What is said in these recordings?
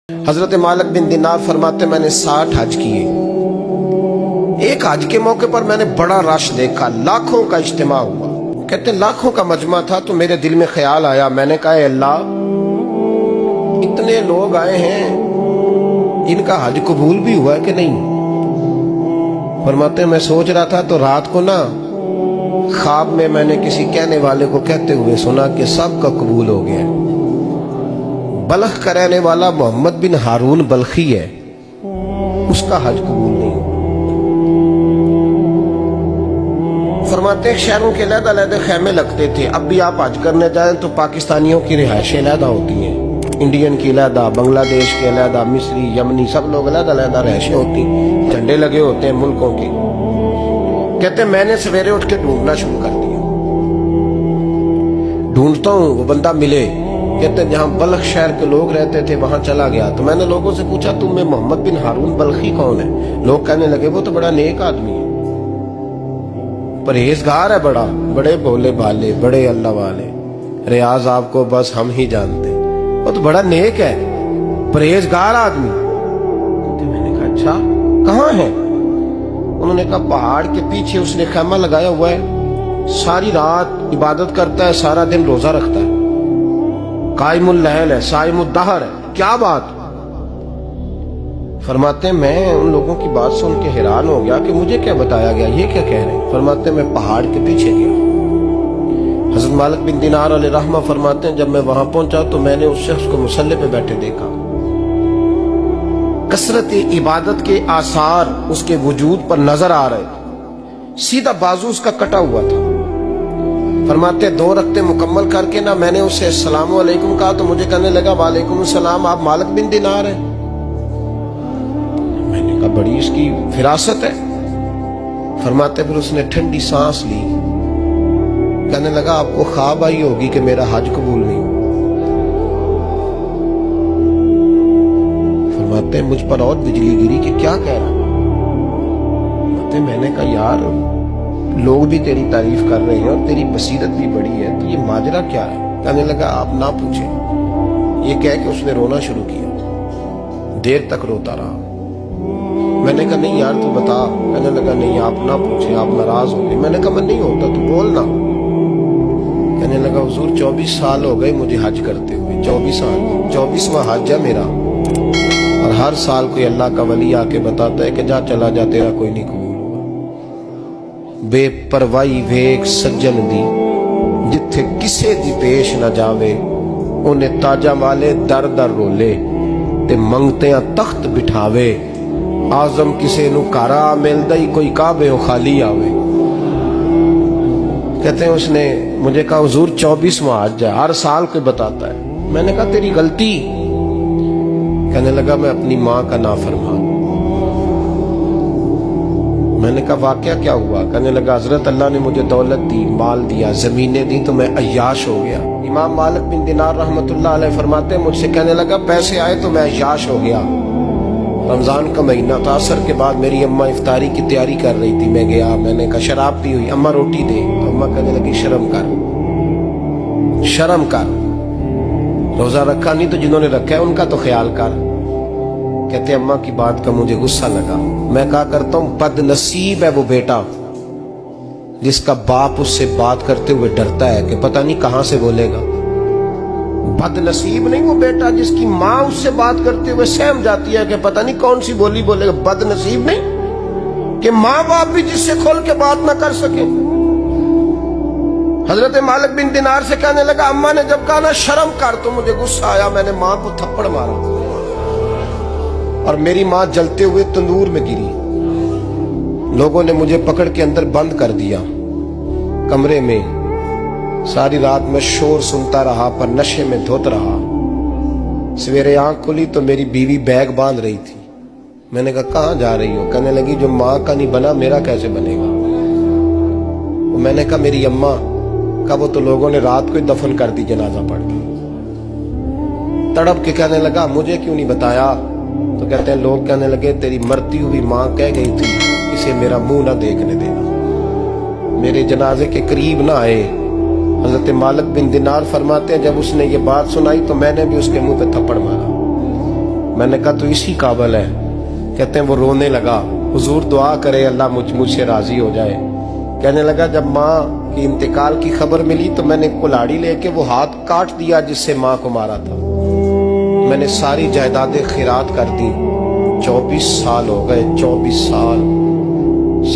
हजरत मालिक बिन दिनार फरमाते मैंने 60 हज किए। एक हज के मौके पर मैंने बड़ा रश देखा, लाखों का इज्तिमा हुआ। कहते लाखों का मजमा था तो मेरे दिल में ख्याल आया, मैंने कहा अल्लाह इतने लोग आए हैं, इनका हज कबूल भी हुआ है कि नहीं। फरमाते मैं सोच रहा था तो रात को ना ख्वाब में मैंने किसी कहने वाले को कहते हुए सुना कि सबका कबूल हो गया। बल्ख का रहने वाला मोहम्मद बिन हारून बल्खी है, उसका हज कबूल नहीं। फरमाते हैं शहरों के अलग-अलग खैमे लगते थे। अब भी आप हज करने जाएं तो पाकिस्तानियों की रिहाइशें अलग होती हैं, इंडियन की अलग, बांग्लादेश के अलग, मिस्री, यमनी, सब लोग अलग-अलग रिहाइशें होती, झंडे लगे होते हैं मुल्कों के। कहते मैंने सवेरे उठ के ढूंढना शुरू कर दिया, ढूंढता हूँ वो बंदा मिले। कहते जहां बल्ख शहर के लोग रहते थे वहां चला गया तो मैंने लोगों से पूछा तुम में मोहम्मद बिन हारून बल्खी कौन है। लोग कहने लगे वो तो बड़ा नेक आदमी है, परहेजगार है, बड़े भोले भाले, बड़े अल्लाह वाले, रियाज आपको बस हम ही जानते, वो तो बड़ा नेक है, परहेजगार आदमी। तो मैंने कहा अच्छा कहाँ है। उन्होंने कहा पहाड़ के पीछे उसने खैमा लगाया हुआ है, सारी रात इबादत करता है, सारा दिन रोजा रखता है, कायमुल लैल है, साइमुद दहर है। क्या बात। फरमाते मैं उन लोगों की बात सुन के हैरान हो गया कि मुझे क्या बताया गया, ये क्या कह रहे हैं। फरमाते मैं पहाड़ के पीछे गया। हजरत मालिक बिन दिनार अलैहि रहमा फरमाते हैं जब मैं वहां पहुंचा तो मैंने उस शख्स को मुसल्ले पे बैठे देखा। कसरत इबादत के आसार उसके वजूद पर नजर आ रहे, सीधा बाजू उसका कटा हुआ था। फरमाते 2 रकते मुकम्मल करके ना मैंने उससे अस्सलामु अलैकुम कहा तो मुझे कहने लगा वालेकुम सलाम, आप मालिक बिन दिनार हैं। मैंने कहा बड़ी इसकी फिरासत है। फरमाते फिर उसने ठंडी सांस ली, कहने लगा आपको ख्वाब आई होगी कि मेरा हज कबूल नहीं। फरमाते मुझ पर और बिजली गिरी कि क्या कह रहा। मैंने कहा यार लोग भी तेरी तारीफ कर रहे हैं और तेरी बसीरत भी बड़ी है, तो ये माजरा क्या है। कहने लगा आप ना पूछें। ये कह के उसने रोना शुरू किया, देर तक रोता रहा। मैंने कहा नहीं यार तू बता। कहने लगा नहीं आप ना पूछे, आप नाराज हो गए। मैंने कहा मैं नहीं होता, तू बोल ना। कहने लगा हुजूर 24 साल हो गए मुझे हज करते हुए, 24 साल, 24वां हज है मेरा, और हर साल कोई अल्लाह का वली आके बताता है कि जा चला जा तेरा कोई नहीं कबूल। बेपरवाही वेख सज्जन दी जिथे किसे दी पेश न जावे, उन्हें ताजा वाले दर दर रोले ते मंगतियां तख्त बिठावे। आजम किसे नु कारा मिलदा ही कोई काबे हो खाली आवे। कहते हैं उसने मुझे कहा हुजूर 24वां हज है, हर साल कोई बताता है। मैंने कहा तेरी गलती। कहने लगा मैं अपनी माँ का नाफरमान। मैंने कहा वाकया क्या हुआ। कहने लगा हजरत अल्लाह ने मुझे दौलत दी, माल दिया, जमीनें दी तो मैं अय्याश हो गया। इमाम मालिक बिन दिनार रहमतुल्लाह अलैह फरमाते हैं मुझसे कहने लगा पैसे आए तो मैं अय्याश हो गया। रमजान का महीना था, असर के बाद मेरी अम्मा इफ्तारी की तैयारी कर रही थी, मैं गया, मैंने कहा शराब पी हुई, अम्मा रोटी दे। तो अम्मा कहने लगी शर्म कर, शर्म कर, रोजा रखा नहीं तो जिन्होंने रखा है उनका तो ख्याल कर। कहते अम्मा की बात का मुझे गुस्सा लगा। मैं कहा करता हूं बदनसीब है वो बेटा जिसका बाप उससे बात करते हुए डरता है कि पता नहीं कहां से बोलेगा। बदनसीब नहीं वो बेटा जिसकी माँ उससे बात करते हुए सहम जाती है कि पता नहीं कौन सी बोली बोलेगा। बदनसीब नहीं कि माँ बाप भी जिससे खोल के बात ना कर सके। हजरत मालिक बिन दिनार से कहने लगा अम्मा ने जब कहा ना शर्म कर तो मुझे गुस्सा आया, मैंने माँ को थप्पड़ मारा और मेरी माँ जलते हुए तंदूर में गिरी। लोगों ने मुझे पकड़ के अंदर बंद कर दिया कमरे में। सारी रात मैं शोर सुनता रहा पर नशे में धुत रहा। सवेरे आंख खुली तो मेरी बीवी बैग बांध रही थी। मैंने कहा कहाँ जा रही हो। कहने लगी जो माँ का नहीं बना मेरा कैसे बनेगा। मैंने कहा मेरी अम्मा का वो तो लोगों ने रात को ही दफन कर दी जनाजा पढ़ के। तड़प के कहने लगा मुझे क्यों नहीं बताया। तो कहते हैं लोग कहने लगे तेरी मरती हुई माँ कह गई थी इसे मेरा मुंह ना देखने देना। मेरे जनाजे के करीब ना आए। हजरत मालिक बिन दिनार फरमाते हैं जब उसने ये बात सुनाई तो मैंने भी उसके मुंह पे थप्पड़ मारा। میں نے کہا تو اسی قابل ہے. کہتے ہیں وہ رونے لگا, حضور دعا کرے اللہ مجھ سے راضی ہو جائے. کہنے لگا جب ماں کی انتقال کی خبر ملی تو میں نے کلاڑی لے کے وہ ہاتھ کاٹ دیا جس سے ماں کو مارا تھا. میں نے ساری جائیدادیں خیرات کر دی. 24 سال ہو گئے, 24 سال.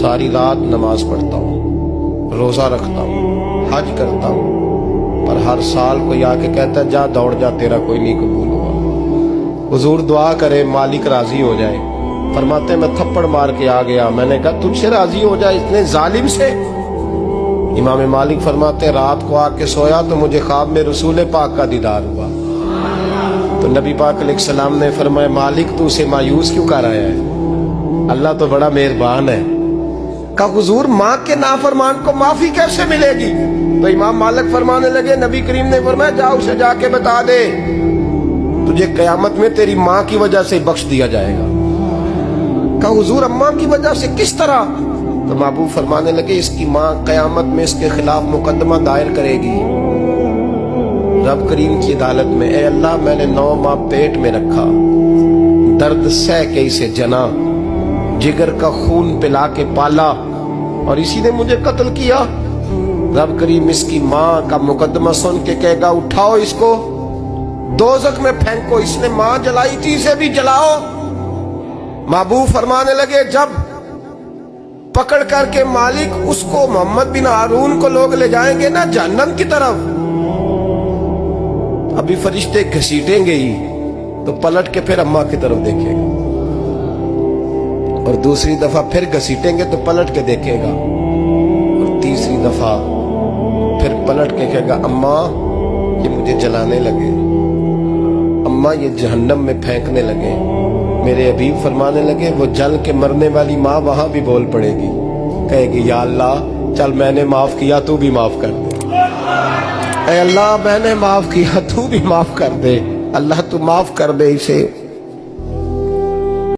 ساری رات نماز پڑھتا ہوں, روزہ رکھتا ہوں, حج کرتا ہوں, پر ہر سال کوئی آ کے کہتا ہے جا دوڑ جا, تیرا کوئی نہیں قبول ہوا. حضور دعا کرے مالک راضی ہو جائے. فرماتے میں تھپڑ مار کے آ گیا. میں نے کہا تجھ سے راضی ہو جائے اتنے ظالم سے. امام مالک فرماتے رات کو آ کے سویا تو مجھے خواب میں رسول پاک کا دیدار ہوا. تو نبی پاک علیہ السلام نے فرمایا مالک تو اسے مایوس کیوں کر آیا ہے, اللہ تو بڑا مہربان ہے. کہا حضور ماں کے نافرمان کو معافی کیسے ملے گی؟ تو امام مالک فرمانے لگے نبی کریم نے فرمایا جا اسے جا کے بتا دے تجھے قیامت میں تیری ماں کی وجہ سے بخش دیا جائے گا. کہا حضور اماں کی وجہ سے کس طرح؟ تو محبوب فرمانے لگے اس کی ماں قیامت میں اس کے خلاف مقدمہ دائر کرے گی رب کریم کی عدالت میں, اے اللہ میں نے 9 ماہ پیٹ میں رکھا, درد سہ کے اسے جنا, جگر کا خون پلا کے پالا, اور اسی نے مجھے قتل کیا. رب کریم اس کی ماں کا مقدمہ سن کے کہے گا اٹھاؤ اس کو دوزخ میں پھینکو, اس نے ماں جلائی تھی اسے بھی جلاؤ. محبوب فرمانے لگے جب پکڑ کر کے مالک اس کو محمد بن ہارون کو لوگ لے جائیں گے نا جہنم کی طرف, ابھی فرشتے گھسیٹیں گے ہی تو پلٹ کے پھر اماں کی طرف دیکھے گا, اور دوسری دفعہ پھر گھسیٹیں گے تو پلٹ کے دیکھے گا, اور تیسری دفعہ پھر پلٹ کے کہے گا اماں یہ مجھے جلانے لگے, اماں یہ جہنم میں پھینکنے لگے. میرے حبیب فرمانے لگے وہ جل کے مرنے والی ماں وہاں بھی بول پڑے گی, کہے گی یا اللہ چل میں نے معاف کیا تو بھی معاف کر دے, اے اللہ میں نے معاف کیا تو بھی معاف کر دے, اللہ تو معاف کر دے اسے.